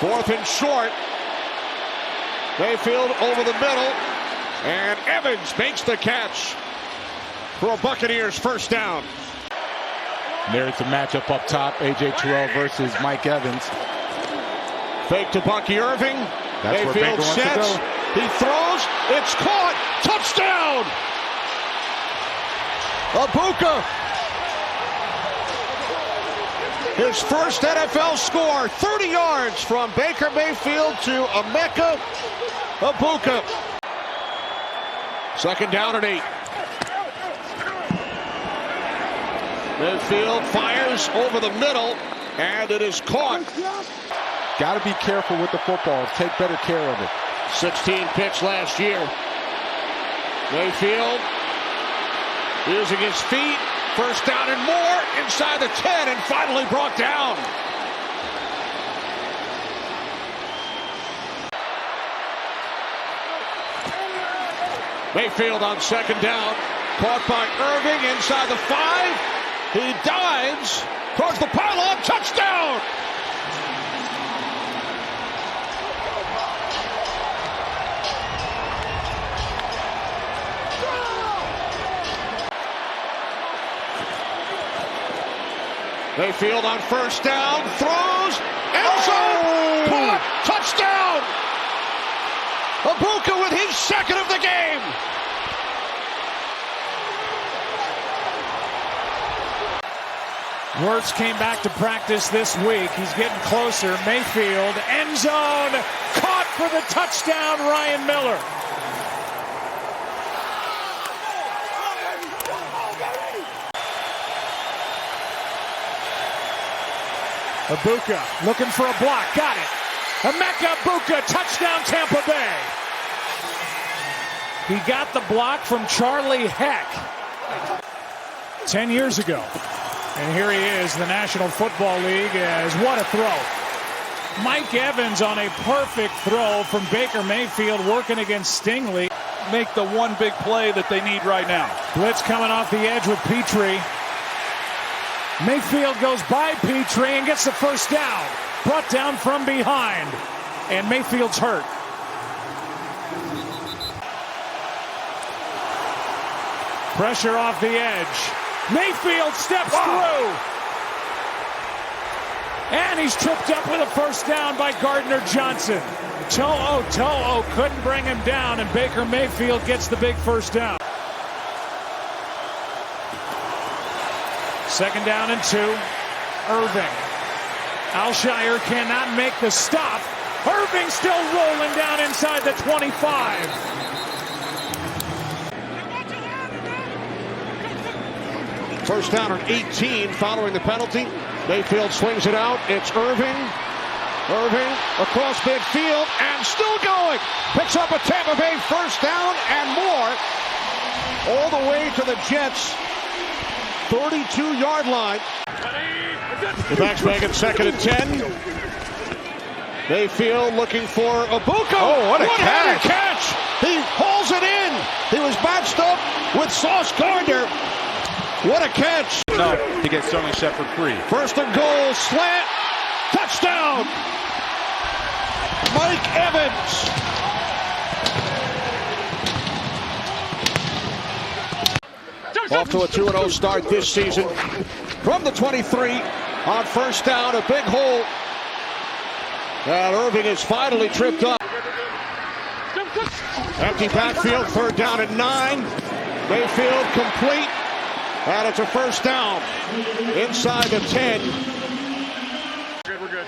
4th and short. Mayfield over the middle, and Evans makes the catch for a Buccaneers first down. There's the matchup up top, A.J. Terrell versus Mike Evans. Fake to Bucky Irving. That's where Mayfield Baker wants to sets. go. He throws. It's caught. Touchdown! Egbuka. His first NFL score. 30 yards from Baker Mayfield to Emeka Egbuka. 2nd down and 8. Mayfield fires over the middle, and it is caught. Got to be careful with the football. Take better care of it. 16 pitch last year. Mayfield using his feet. First down and more inside the 10, and finally brought down. Mayfield on 2nd down. Caught by Irving inside the 5. He dives towards the pylon. Touchdown! Mayfield on 1st down, throws, end zone, caught, touchdown! Egbuka with his 2nd of the game. Wirtz came back to practice this week. He's getting closer. Mayfield, end zone, caught for the touchdown, Ryan Miller. Egbuka looking for a block, got it. Emeka Egbuka, touchdown Tampa Bay. He got the block from Charlie Heck 10 years ago. And here he is, the National Football League, as what a throw. Mike Evans on a perfect throw from Baker Mayfield working against Stingley. Make the one big play that they need right now. Blitz coming off the edge with Petrie. Mayfield goes by Petrie and gets the first down. Brought down from behind. And Mayfield's hurt. Pressure off the edge. Mayfield steps through. And he's tripped up with a first down by Gardner Johnson. To'o couldn't bring him down, and Baker Mayfield gets the big first down. 2nd down and 2. Irving. Alshire cannot make the stop. Irving still rolling down inside the 25. First down and 18 following the penalty. Mayfield swings it out. It's Irving. Irving across midfield and still going. Picks up a Tampa Bay first down and more. All the way to the Jets' 32-yard line. The backs back at 2nd and 10. Mayfield looking for Egbuka. Oh, what a catch. He hauls it in. He was matched up with Sauce Gardner. What a catch. No, to get Sterling Shepard free. 1st and goal, slant, touchdown. Mike Evans. Off to a 2-0 start this season. From the 23 on 1st down, a big hole. And Irving is finally tripped up. Empty backfield, 3rd down and 9. Mayfield complete. And it's a first down inside the 10. We're good.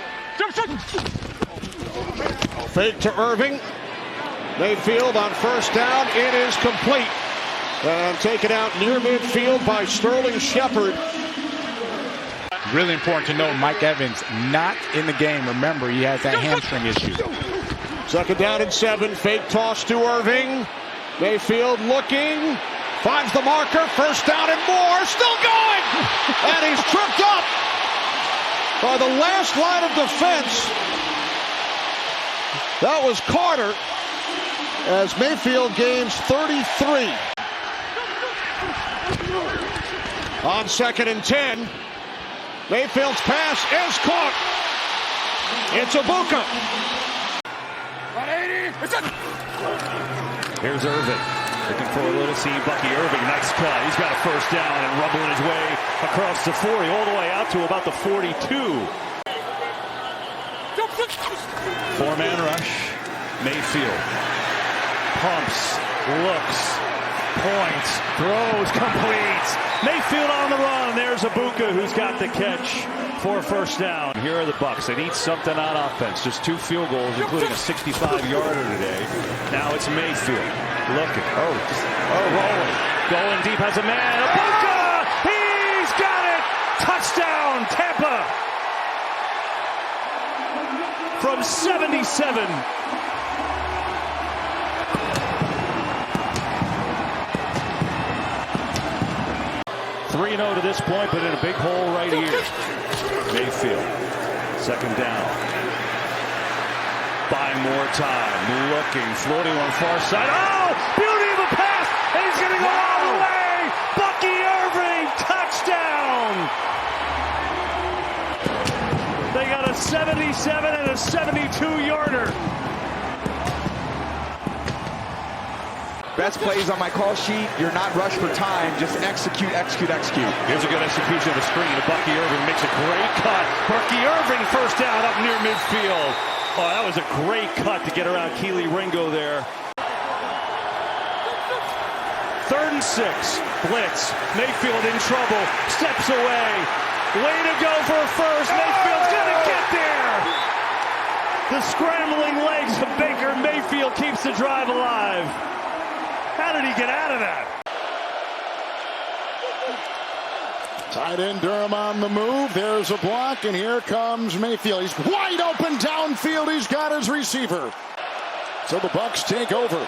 Fake to Irving. Mayfield on 1st down. It is complete. And taken out near midfield by Sterling Shepard. Really important to note, Mike Evans not in the game. Remember, he has that hamstring issue. 2nd down and 7. Fake toss to Irving. Mayfield looking. Finds the marker. First down and more. Still going. And he's tripped up by the last line of defense. That was Carter as Mayfield gains 33. On 2nd and 10. Mayfield's pass is caught. It's Egbuka. Here's Irving. Looking for a little see Bucky Irving. Nice cut. He's got a first down and rumbling his way across the 40, all the way out to about the 42. Four-man rush. Mayfield pumps, looks, points, throws, completes. Mayfield on the run. There's Egbuka, who's got the catch for a first down. Here are the Bucs. They need something on offense. Just 2 field goals, including a 65-yarder today. Now it's Mayfield looking. Rolling. Going deep, has a man. Egbuka! He's got it! Touchdown, Tampa! From 77. 3-0 to this point, but in a big hole right here. Mayfield, second down. Buying more time, looking, floating on far side. Oh, beauty of a pass, and he's going to go all the way. Bucky Irving, touchdown. They got a 77 and a 72-yarder. Best plays on my call sheet. You're not rushed for time. Just execute. Here's a good execution of the screen. Bucky Irving makes a great cut. Bucky Irving first down up near midfield. Oh, that was a great cut to get around Keely Ringo there. 3rd and 6. Blitz. Mayfield in trouble. Steps away. Way to go for a first. Mayfield's going to get there. The scrambling legs of Baker Mayfield keeps the drive alive. How did he get out of that? Tight end Durham on the move. There's a block, and here comes Mayfield. He's wide open downfield. He's got his receiver. So the Bucs take over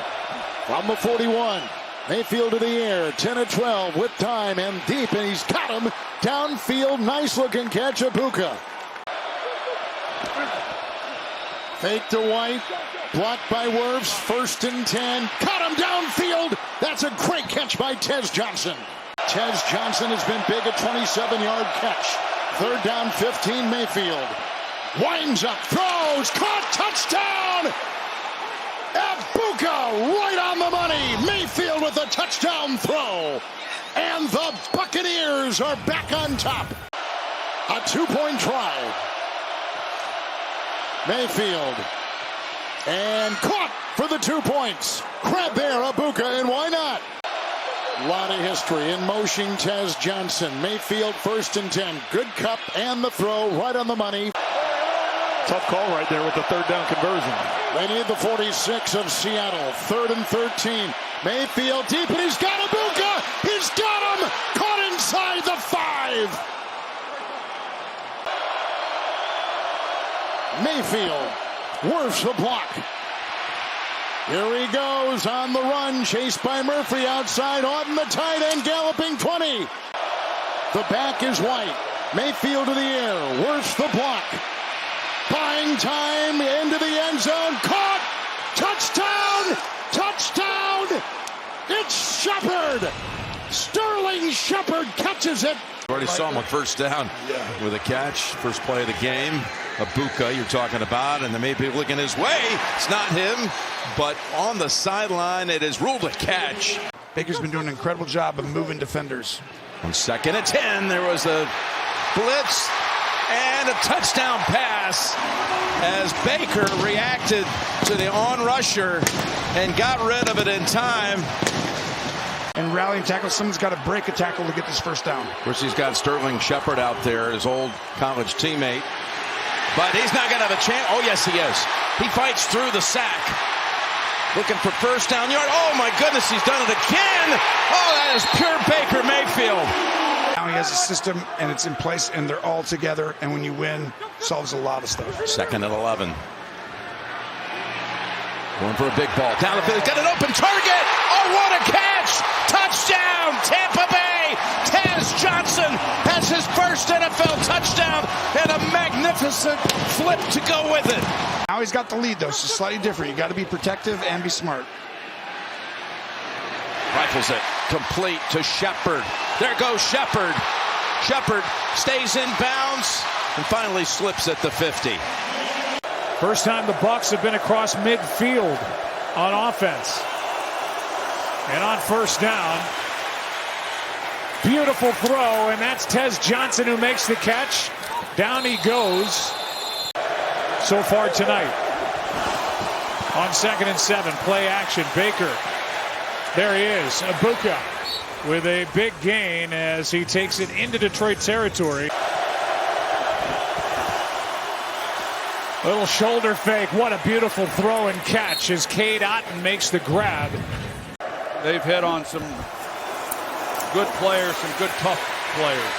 from the 41. Mayfield to the air. 10-12 with time and deep, and he's got him downfield. Nice looking catch, Egbuka. Fake to White. Blocked by Wirfs. 1st and 10. Caught him downfield. That's a great catch by Tez Johnson. Tez Johnson has been big, a 27-yard catch. 3rd down, 15, Mayfield. Winds up, throws, caught, touchdown! Egbuka right on the money. Mayfield with a touchdown throw. And the Buccaneers are back on top. A 2-point try. Mayfield. And caught for the 2 points. Grab there, Egbuka, and why not? A lot of history. In motion, Tez Johnson. Mayfield, 1st and 10. Good cup and the throw right on the money. Tough call right there with the 3rd down conversion. They need the 46 of Seattle. 3rd and 13. Mayfield deep, and he's got Egbuka. He's got him. Caught inside the 5. Mayfield. Wirfs the block. Here he goes on the run, chased by Murphy outside. Auden the tight end, galloping 20. The back is White. Mayfield to the air. Wirfs the block. Buying time into the end zone. Caught. Touchdown. Touchdown. It's Shepard. Sterling Shepard catches it. Already saw him on 1st down with a catch. First play of the game. Egbuka you're talking about, and there may be looking his way. It's not him, but on the sideline it is ruled a catch. Baker's been doing an incredible job of moving defenders. On 2nd and 10, there was a blitz and a touchdown pass as Baker reacted to the on-rusher and got rid of it in time. And rallying tackle, someone's got to break a tackle to get this first down. Of course, he's got Sterling Shepard out there, his old college teammate. But he's not going to have a chance. Oh, yes, he is. He fights through the sack. Looking for 1st down yard. Oh, my goodness, he's done it again. Oh, that is pure Baker Mayfield. Now he has a system, and it's in place, and they're all together. And when you win, solves a lot of stuff. 2nd and 11. Going for a big ball. Down the field. He's got an open target. Oh, what a catch. Touchdown, Tampa Bay. Tez Johnson has his first NFL touchdown and a magnificent flip to go with it. Now he's got the lead, though, so slightly different. You got to be protective and be smart. Rifles it. Complete to Shepard. There goes Shepard. Shepard stays in bounds and finally slips at the 50. First time the Bucs have been across midfield on offense. And on first down, beautiful throw, and that's Tez Johnson who makes the catch. Down he goes so far tonight. On 2nd and 7, play action, Baker. There he is, Egbuka with a big gain as he takes it into Detroit territory. Little shoulder fake. What a beautiful throw and catch as Cade Otton makes the grab. They've hit on some good players, some good tough players.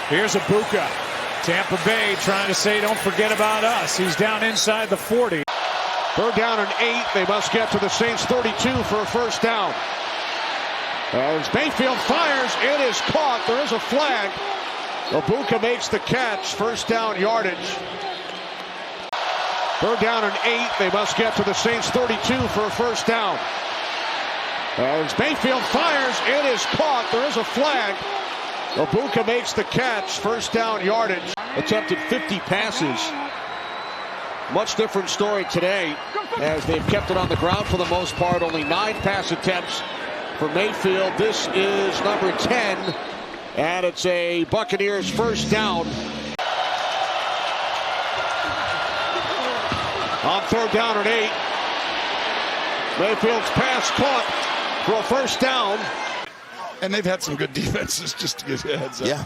Here's Egbuka. Tampa Bay trying to say, don't forget about us. He's down inside the 40. 3rd down and 8. They must get to the Saints 32 for a first down. As Mayfield fires, it is caught. There is a flag. Egbuka makes the catch. First down yardage. 3rd down and 8. They must get to the Saints 32 for a first down. As Mayfield fires, it is caught. There is a flag. Egbuka makes the catch. First down yardage. Attempted 50 passes. Much different story today as they've kept it on the ground for the most part. Only 9 pass attempts for Mayfield. This is number 10, and it's a Buccaneers first down. On 3rd down and 8. Mayfield's pass caught for a first down. And they've had some good defenses, just to give you a heads up. Yeah.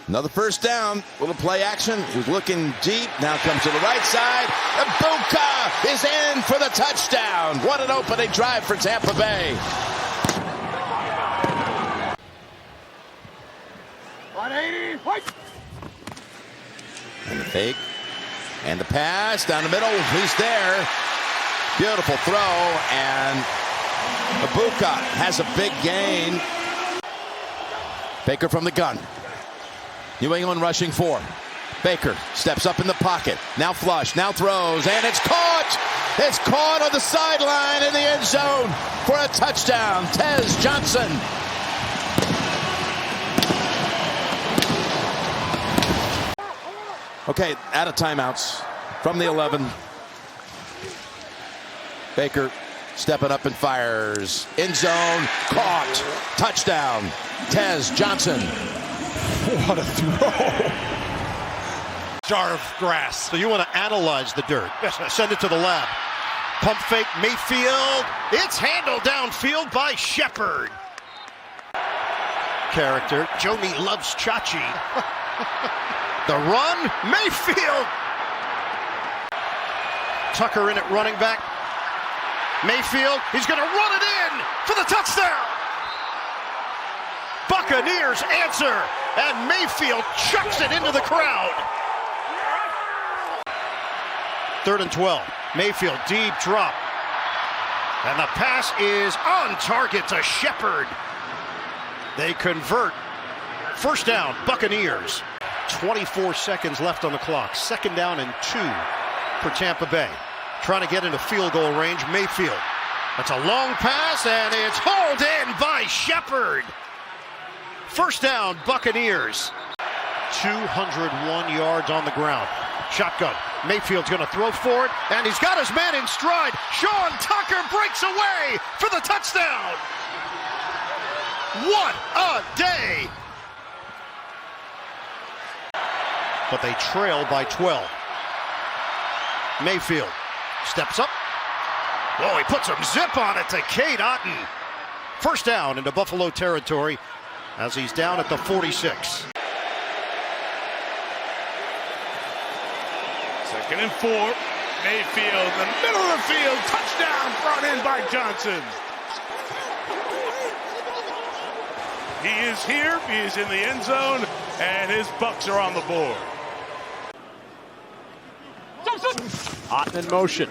Another first down. Little play action. He's looking deep. Now comes to the right side. Egbuka is in for the touchdown. What an opening drive for Tampa Bay. 180. And the fake. And the pass down the middle. He's there. Beautiful throw. And Egbuka has a big gain. Baker from the gun. New England rushing 4. Baker steps up in the pocket. Now flush. Now throws. And it's caught. It's caught on the sideline in the end zone for a touchdown. Tez Johnson. Okay, out of timeouts from the 11. Baker stepping up and fires. End zone. Caught. Touchdown. Tez Johnson. What a throw. Jar of grass. So you want to analyze the dirt. Send it to the lab. Pump fake Mayfield. It's handled downfield by Shepard. Character. Joni loves Chachi. The run. Mayfield. Tucker in at running back. Mayfield. He's going to run it in for the touchdown. Buccaneers answer, and Mayfield chucks it into the crowd. 3rd and 12. Mayfield, deep drop. And the pass is on target to Shepard. They convert. First down, Buccaneers. 24 seconds left on the clock. 2nd down and 2 for Tampa Bay. Trying to get into field goal range, Mayfield. That's a long pass, and it's hauled in by Shepard. First down, Buccaneers. 201 yards on the ground. Shotgun. Mayfield's going to throw for it, and he's got his man in stride. Sean Tucker breaks away for the touchdown. What a day. But they trail by 12. Mayfield steps up. Oh, he puts some zip on it to Cade Otton. First down into Buffalo territory as he's down at the 46. 2nd and 4. Mayfield, the middle of the field. Touchdown brought in by Johnson. He is here. He is in the end zone, and his Bucs are on the board. Otton in motion.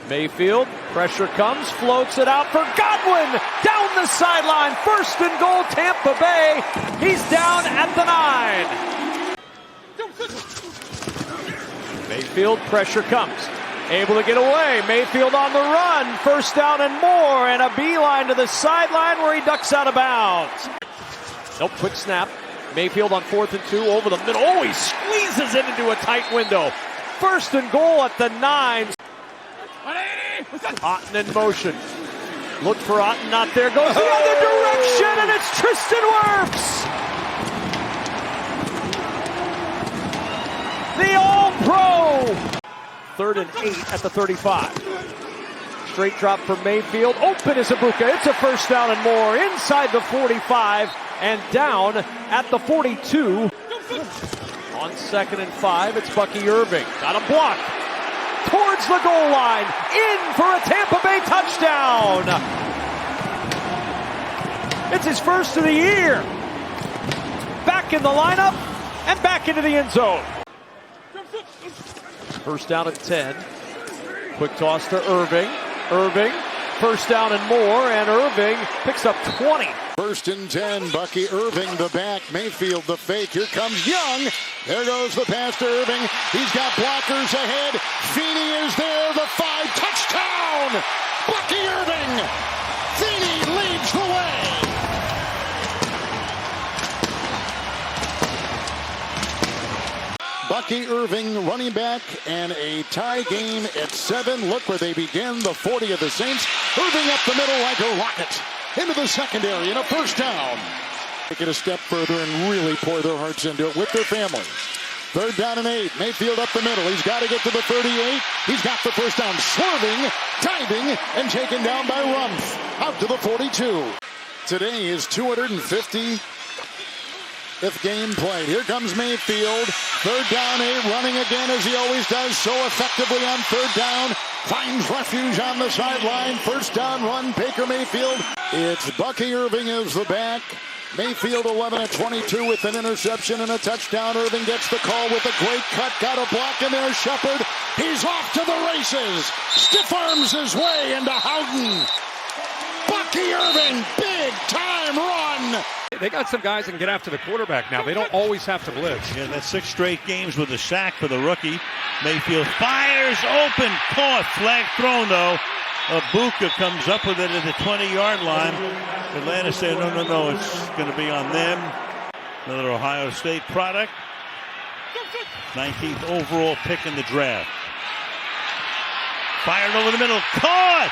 Mayfield, pressure comes, floats it out for Godwin. Down the sideline, 1st and goal, Tampa Bay. He's down at the 9. Mayfield, pressure comes. Able to get away. Mayfield on the run. 1st down and more, and a beeline to the sideline where he ducks out of bounds. Nope, quick snap. Mayfield on 4th and 2 over the middle. Oh, he squeezes it into a tight window. First and goal at the 9. Otten in motion. Look for Otten, not there. Goes the other direction, and it's Tristan Wirfs. The All-Pro. 3rd and 8 at the 35. Straight drop from Mayfield. Open is Egbuka. It's a first down and more inside the 45 and down at the 42. On 2nd and 5, it's Bucky Irving. Got a block. Towards the goal line. In for a Tampa Bay touchdown. It's his first of the year. Back in the lineup and back into the end zone. First down at 10. Quick toss to Irving. Irving, first down and more, and Irving picks up 20. 1st and 10, Bucky Irving, the back, Mayfield, the fake. Here comes Young. There goes the pass to Irving. He's got blockers ahead. Feeney is there, the 5, touchdown! Bucky Irving! Feeney leads the way! Bucky Irving, running back, and a tie game at 7. Look where they begin, the 40 of the Saints. Irving up the middle like a rocket. Into the secondary and a first down. Take it a step further and really pour their hearts into it with their family. 3rd down and 8. Mayfield up the middle. He's got to get to the 38. He's got the first down. Swerving, diving, and taken down by Rumpf. Out to the 42. Today is 250th game played. Here comes Mayfield. 3rd down, 8, running again as he always does so effectively on 3rd down. Finds refuge on the sideline. First down run, Baker Mayfield. It's Bucky Irving as the back. Mayfield 11 of 22 with an interception and a touchdown. Irving gets the call with a great cut. Got a block in there, Shepard. He's off to the races. Stiff arms his way into Howden. Bucky Irving, big time run. They got some guys that can get after the quarterback now. They don't always have to blitz. Yeah, that's 6 straight games with a sack for the rookie. Mayfield fires open, caught, flag thrown though. Egbuka comes up with it at the 20-yard line. Atlanta said, no, it's going to be on them. Another Ohio State product. 19th overall pick in the draft. Fired over the middle, caught!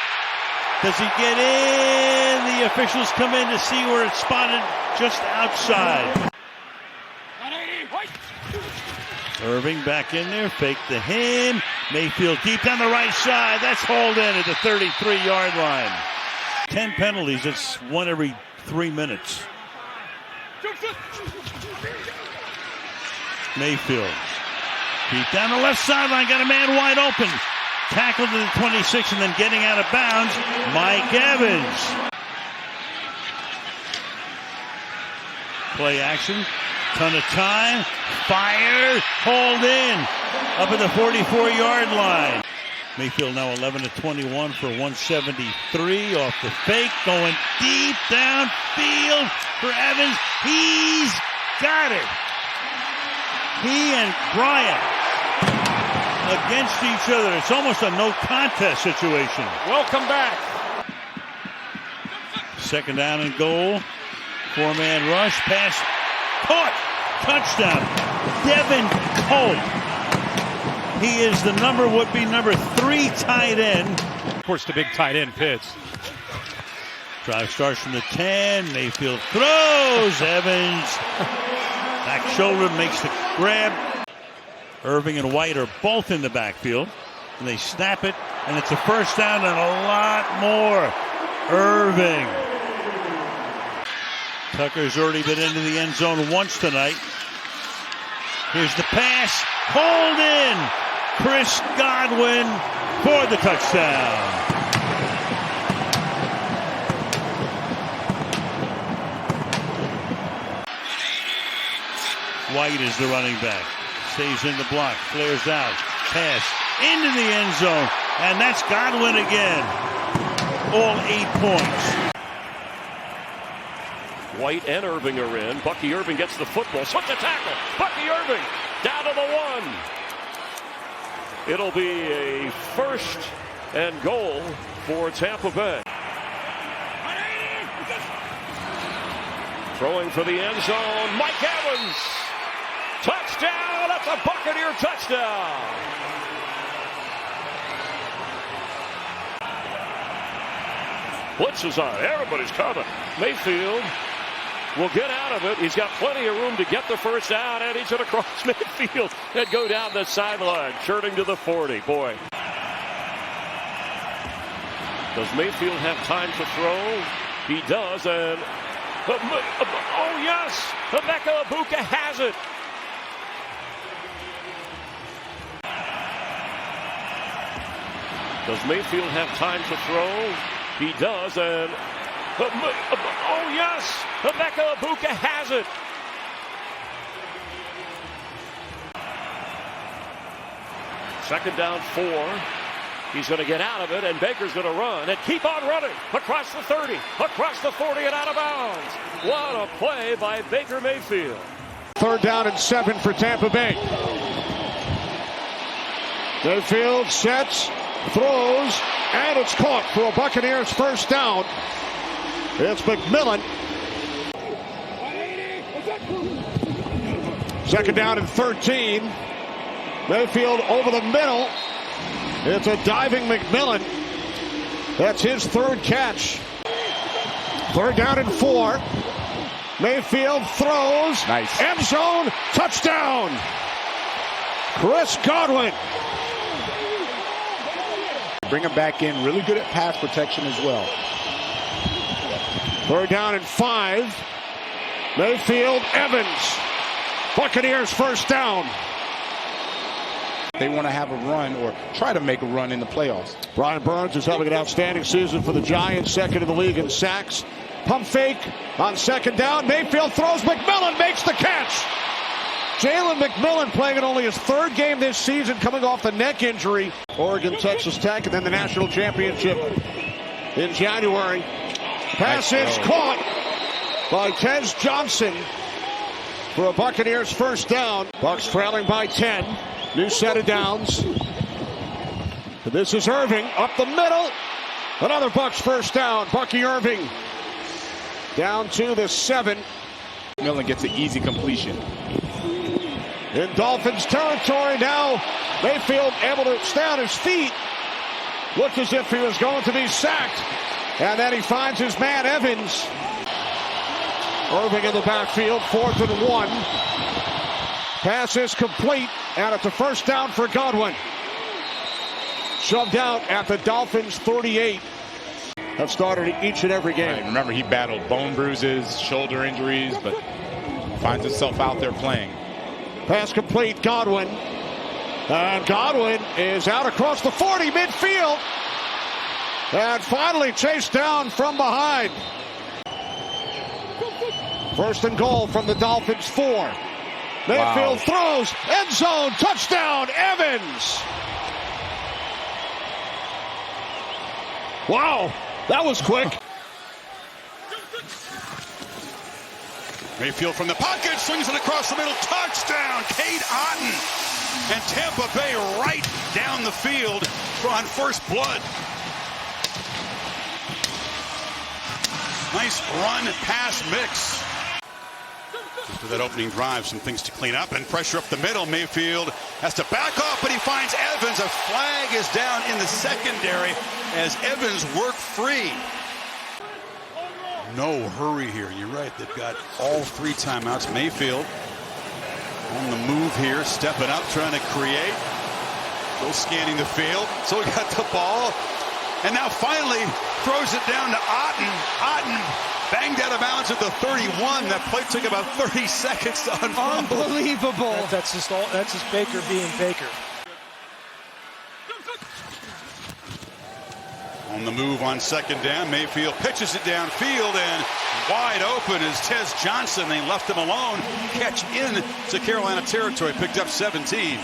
Does he get in? The officials come in to see where it's spotted just outside. Irving back in there, fake to him. Mayfield deep down the right side. That's hauled in at the 33-yard line. 10 penalties, it's 1 every 3 minutes. Mayfield deep down the left sideline, got a man wide open. Tackled to the 26 and then getting out of bounds, Mike Evans. Play action, ton of time, fired, hauled in, up at the 44-yard line. Mayfield now 11 of 21 for 173 off the fake, going deep downfield for Evans. He's got it. He and Bryant against each other. It's almost a no contest situation. Welcome back. 2nd down and goal. 4-man rush. Pass. Caught. Touchdown. Devin Cope. He is the would-be number 3 tight end. Of course, the big tight end Pitts. Drive starts from the 10. Mayfield throws. Evans. Back shoulder makes the grab. Irving and White are both in the backfield. And they snap it. And it's a first down and a lot more. Irving. Tucker's already been into the end zone once tonight. Here's the pass. Hold in. Chris Godwin for the touchdown. White is the running back. Stays in the block. Flares out. Pass into the end zone. And that's Godwin again. All 8 points. White and Irving are in. Bucky Irving gets the football. Switch the tackle. Bucky Irving down to the 1. It'll be a 1st and goal for Tampa Bay. Throwing for the end zone. Mike Evans. Touchdown. That's a Buccaneer touchdown. Blitz is on. Everybody's coming. Mayfield will get out of it. He's got plenty of room to get the first down, and he's going to cross midfield and go down the sideline, churning to the 40. Boy. Does Mayfield have time to throw? He does, and oh yes, Egbuka has it. Does Mayfield have time to throw? He does, and oh yes, Egbuka has it. Second down 4. He's going to get out of it, and Baker's going to run and keep on running across the 30, across the 40, and out of bounds. What a play by Baker Mayfield. Third down and 7 for Tampa Bay. Mayfield sets, throws, and it's caught for a Buccaneers first down. It's McMillan. Second down and 13. Mayfield over the middle. It's a diving McMillan. That's his third catch. Third down and 4. Mayfield throws. Nice. End zone. Touchdown. Chris Godwin. Bring him back in. Really good at pass protection as well. Third down and 5. Mayfield, Evans. Buccaneers first down. They want to have a run or try to make a run in the playoffs. Brian Burns is having an outstanding season for the Giants, second in the league in sacks. Pump fake on second down. Mayfield throws. McMillan makes the catch. Jalen McMillan playing in only his third game this season, coming off the neck injury. Oregon, Texas Tech, and then the national championship in January. Pass is caught by Tez Johnson for a Buccaneers first down. Bucs trailing by 10. New set of downs. This is Irving up the middle. Another Bucs first down. Bucky Irving down to the 7. Millen gets an easy completion. In Dolphins territory now. Mayfield able to stay on his feet. Looked as if he was going to be sacked. And then he finds his man Evans. Irving in the backfield. 4th and 1. Pass is complete, and it's a first down for Godwin. Shoved out at the Dolphins 38. That started each and every game. Right, remember, he battled bone bruises, shoulder injuries, but finds himself out there playing. Pass complete, Godwin. And Godwin is out across the 40, midfield. And finally chased down from behind. First and goal from the Dolphins 4. Mayfield throws, end zone, touchdown, Evans. Wow, that was quick. Mayfield from the pocket, swings it across the middle, touchdown, Cade Otton. And Tampa Bay right down the field on first blood. Nice run pass mix. For that opening drive, some things to clean up and pressure up the middle. Mayfield has to back off, but he finds Evans. A flag is down in the secondary as Evans worked free. No hurry here. You're right. They've got all 3 timeouts. Mayfield on the move here, stepping up, trying to create. Still scanning the field. So he got the ball. And now finally throws it down to Otton. Otton banged out of bounds at the 31. That play took about 30 seconds to unfold. Unbelievable. That's just Baker being Baker. On the move on second down, Mayfield pitches it downfield, and wide open is Tez Johnson. They left him alone. Catch in to Carolina territory, picked up 17.